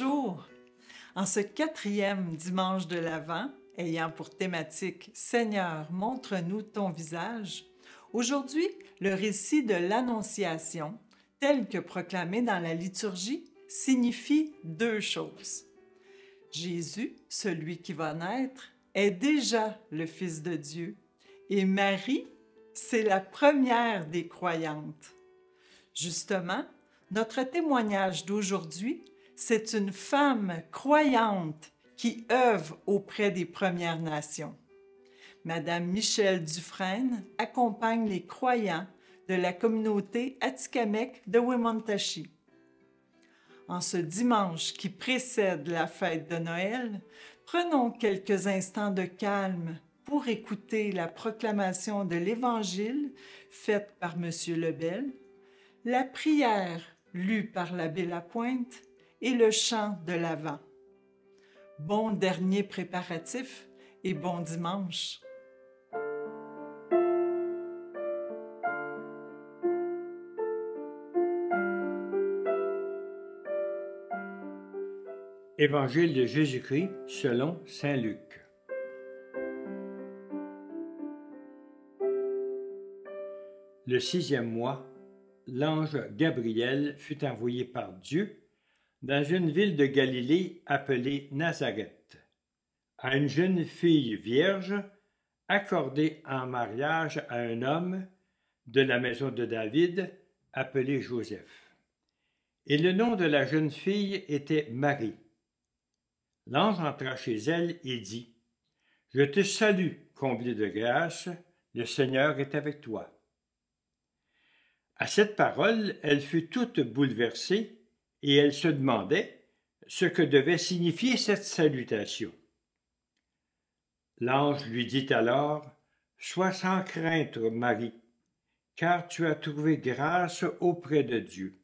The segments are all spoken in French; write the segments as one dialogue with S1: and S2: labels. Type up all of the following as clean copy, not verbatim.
S1: Bonjour! En ce 4e dimanche de l'Avent, ayant pour thématique « Seigneur, montre-nous ton visage », aujourd'hui, le récit de l'Annonciation, tel que proclamé dans la liturgie, signifie deux choses. Jésus, celui qui va naître, est déjà le Fils de Dieu, et Marie, c'est la première des croyantes. Justement, notre témoignage d'aujourd'hui, c'est une femme croyante qui œuvre auprès des Premières Nations. Madame Michèle Dufresne accompagne les croyants de la communauté Atikamekw de Wemotaci. En ce dimanche qui précède la fête de Noël, prenons quelques instants de calme pour écouter la proclamation de l'Évangile faite par M. Lebel, la prière lue par l'abbé Lapointe et le chant de l'Avent. Bon dernier préparatif et bon dimanche!
S2: Évangile de Jésus-Christ selon saint Luc. Le 6e mois, l'ange Gabriel fut envoyé par Dieu dans une ville de Galilée appelée Nazareth, à une jeune fille vierge accordée en mariage à un homme de la maison de David appelé Joseph. Et le nom de la jeune fille était Marie. L'ange entra chez elle et dit : « Je te salue, comblée de grâce, le Seigneur est avec toi. » À cette parole, elle fut toute bouleversée et elle se demandait ce que devait signifier cette salutation. L'ange lui dit alors : « Sois sans crainte, Marie, car tu as trouvé grâce auprès de Dieu.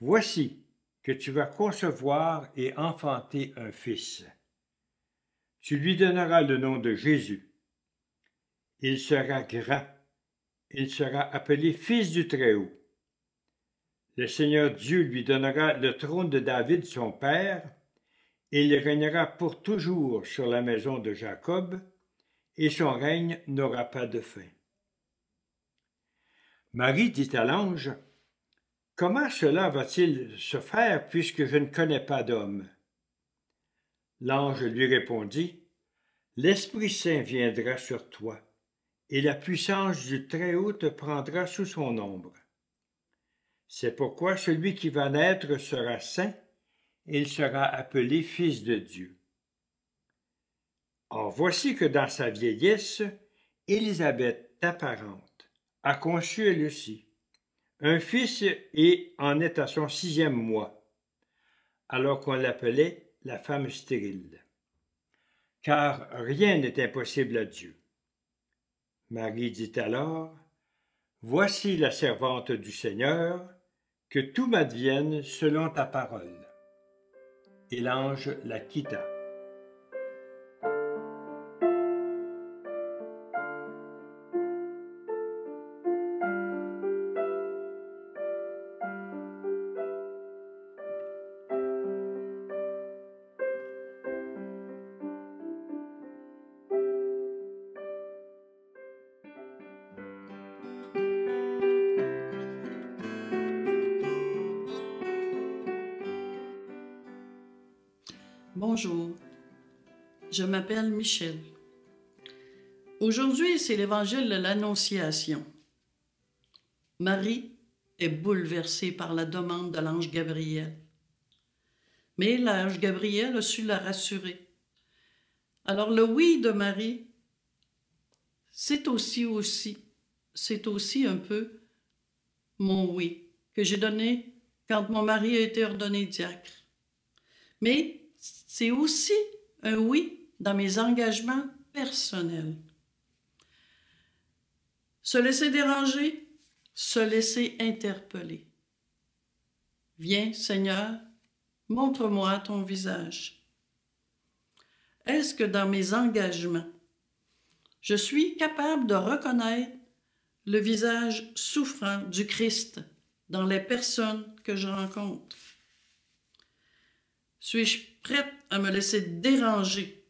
S2: Voici que tu vas concevoir et enfanter un fils. Tu lui donneras le nom de Jésus. Il sera grand. Il sera appelé Fils du Très-Haut. Le Seigneur Dieu lui donnera le trône de David, son père, et il régnera pour toujours sur la maison de Jacob, et son règne n'aura pas de fin. » Marie dit à l'ange : « Comment cela va-t-il se faire puisque je ne connais pas d'homme ? » L'ange lui répondit : « L'Esprit Saint viendra sur toi, et la puissance du Très-Haut te prendra sous son ombre. C'est pourquoi celui qui va naître sera saint, et il sera appelé Fils de Dieu. Or voici que dans sa vieillesse, Élisabeth, ta parente, a conçu elle aussi un fils et en est à son 6e mois, alors qu'on l'appelait la femme stérile. Car rien n'est impossible à Dieu. Marie dit alors : « Voici la servante du Seigneur, que tout m'advienne selon ta parole. » Et l'ange la quitta.
S3: Bonjour, je m'appelle Michèle. Aujourd'hui, c'est l'évangile de l'Annonciation. Marie est bouleversée par la demande de l'ange Gabriel. Mais l'ange Gabriel a su la rassurer. Alors le oui de Marie, c'est aussi un peu mon oui que j'ai donné quand mon mari a été ordonné diacre. Mais c'est aussi un oui dans mes engagements personnels. Se laisser déranger, se laisser interpeller. Viens, Seigneur, montre-moi ton visage. Est-ce que dans mes engagements, je suis capable de reconnaître le visage souffrant du Christ dans les personnes que je rencontre? Suis-je prête à me laisser déranger?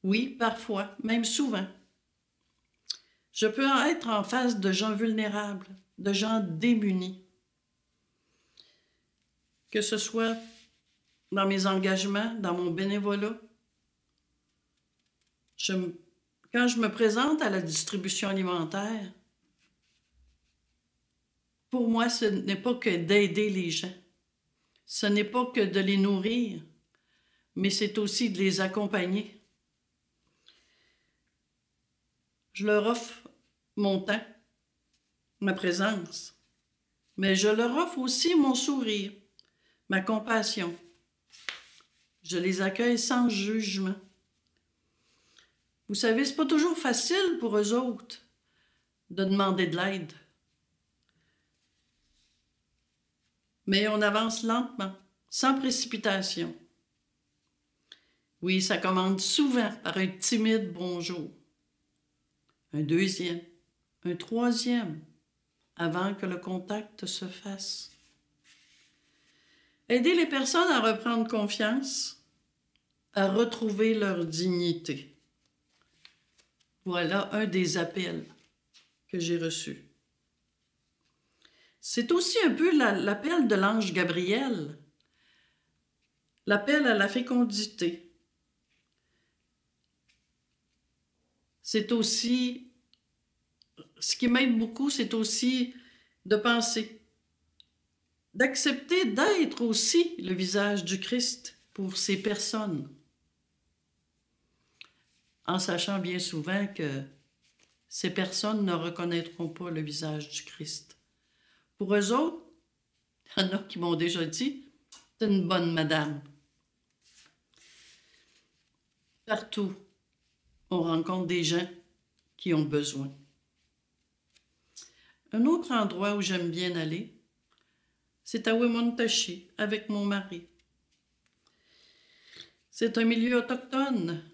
S3: Oui, parfois, même souvent. Je peux être en face de gens vulnérables, de gens démunis. Que ce soit dans mes engagements, dans mon bénévolat. Quand je me présente à la distribution alimentaire, pour moi, ce n'est pas que d'aider les gens. Ce n'est pas que de les nourrir, mais c'est aussi de les accompagner. Je leur offre mon temps, ma présence, mais je leur offre aussi mon sourire, ma compassion. Je les accueille sans jugement. Vous savez, c'est pas toujours facile pour eux autres de demander de l'aide. Mais on avance lentement, sans précipitation. Oui, ça commence souvent par un timide bonjour. Un deuxième, un troisième, avant que le contact se fasse. Aider les personnes à reprendre confiance, à retrouver leur dignité. Voilà un des appels que j'ai reçus. C'est aussi un peu l'appel de l'ange Gabriel, l'appel à la fécondité. C'est aussi, ce qui m'aide beaucoup, c'est aussi de penser, d'accepter d'être aussi le visage du Christ pour ces personnes, en sachant bien souvent que ces personnes ne reconnaîtront pas le visage du Christ. Pour eux autres, il y en a qui m'ont déjà dit, c'est une bonne madame. Partout, on rencontre des gens qui ont besoin. Un autre endroit où j'aime bien aller, c'est à Wemontashi avec mon mari. C'est un milieu autochtone.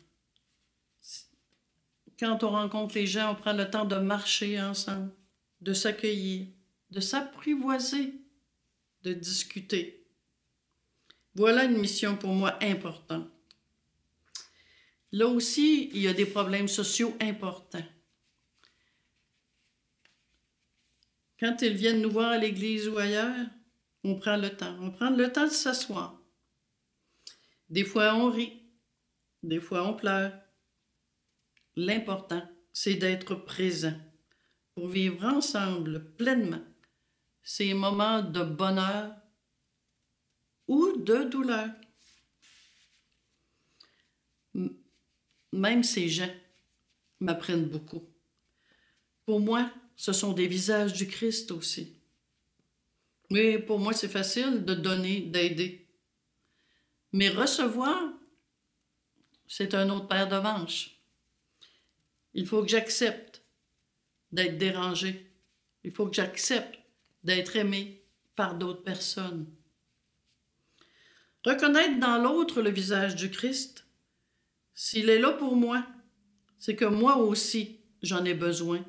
S3: Quand on rencontre les gens, on prend le temps de marcher ensemble, de s'accueillir, de s'apprivoiser, de discuter. Voilà une mission pour moi importante. Là aussi, il y a des problèmes sociaux importants. Quand ils viennent nous voir à l'église ou ailleurs, on prend le temps. On prend le temps de s'asseoir. Des fois, on rit. Des fois, on pleure. L'important, c'est d'être présent pour vivre ensemble pleinement ces moments de bonheur ou de douleur. Même ces gens m'apprennent beaucoup. Pour moi, ce sont des visages du Christ aussi. Mais pour moi, c'est facile de donner, d'aider. Mais recevoir, c'est un autre paire de manches. Il faut que j'accepte d'être dérangé. Il faut que j'accepte d'être aimé par d'autres personnes. Reconnaître dans l'autre le visage du Christ, s'il est là pour moi, c'est que moi aussi, j'en ai besoin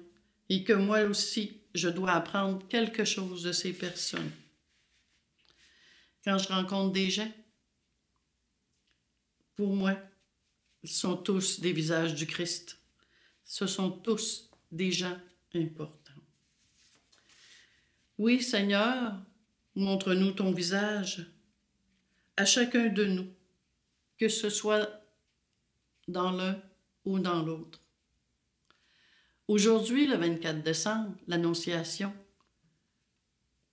S3: et que moi aussi, je dois apprendre quelque chose de ces personnes. Quand je rencontre des gens, pour moi, ils sont tous des visages du Christ. Ce sont tous des gens importants. Oui, Seigneur, montre-nous ton visage à chacun de nous, que ce soit dans l'un ou dans l'autre. Aujourd'hui, le 24 décembre, l'Annonciation,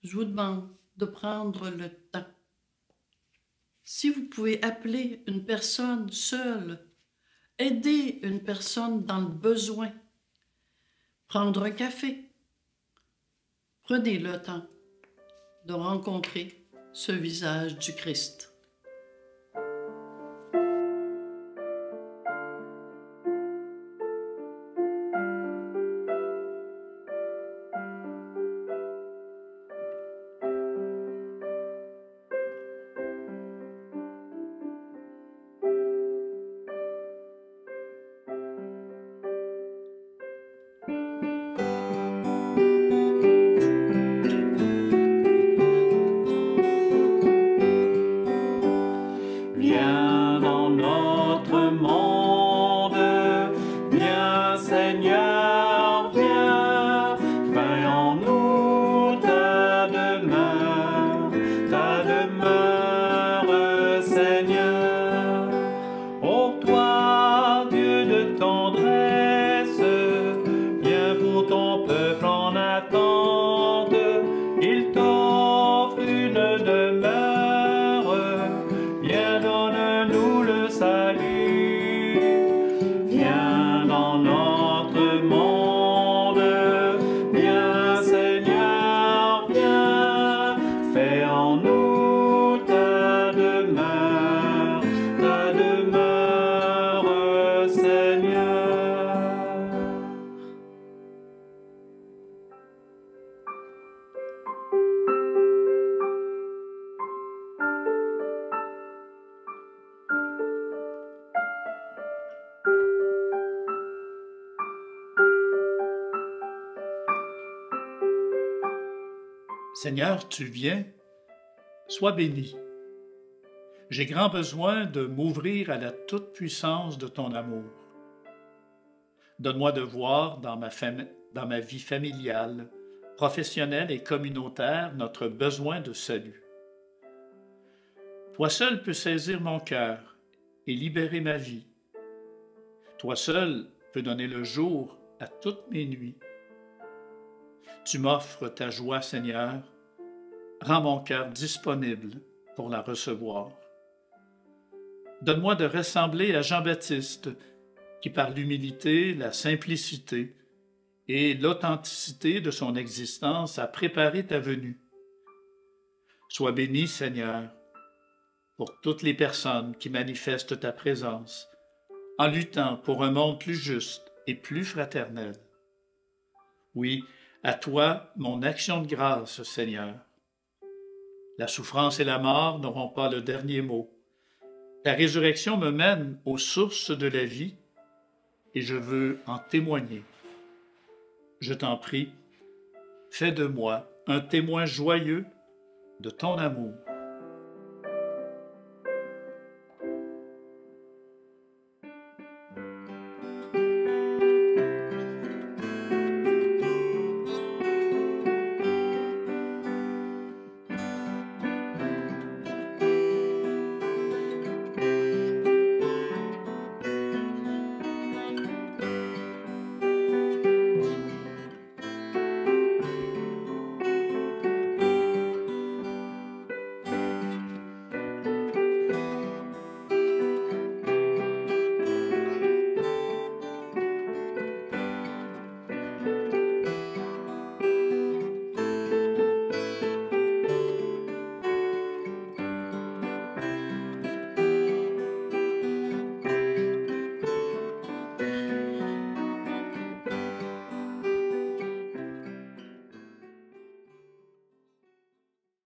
S3: je vous demande de prendre le temps. Si vous pouvez appeler une personne seule, aider une personne dans le besoin, prendre un café, prenez le temps de rencontrer ce visage du Christ.
S4: Seigneur, tu viens, sois béni. J'ai grand besoin de m'ouvrir à la toute-puissance de ton amour. Donne-moi de voir dans ma vie familiale, professionnelle et communautaire notre besoin de salut. Toi seul peux saisir mon cœur et libérer ma vie. Toi seul peux donner le jour à toutes mes nuits. Tu m'offres ta joie, Seigneur. Rends mon cœur disponible pour la recevoir. Donne-moi de ressembler à Jean-Baptiste, qui par l'humilité, la simplicité et l'authenticité de son existence a préparé ta venue. Sois béni, Seigneur, pour toutes les personnes qui manifestent ta présence, en luttant pour un monde plus juste et plus fraternel. Oui, à toi mon action de grâce, Seigneur. La souffrance et la mort n'auront pas le dernier mot. Ta résurrection me mène aux sources de la vie et je veux en témoigner. Je t'en prie, fais de moi un témoin joyeux de ton amour.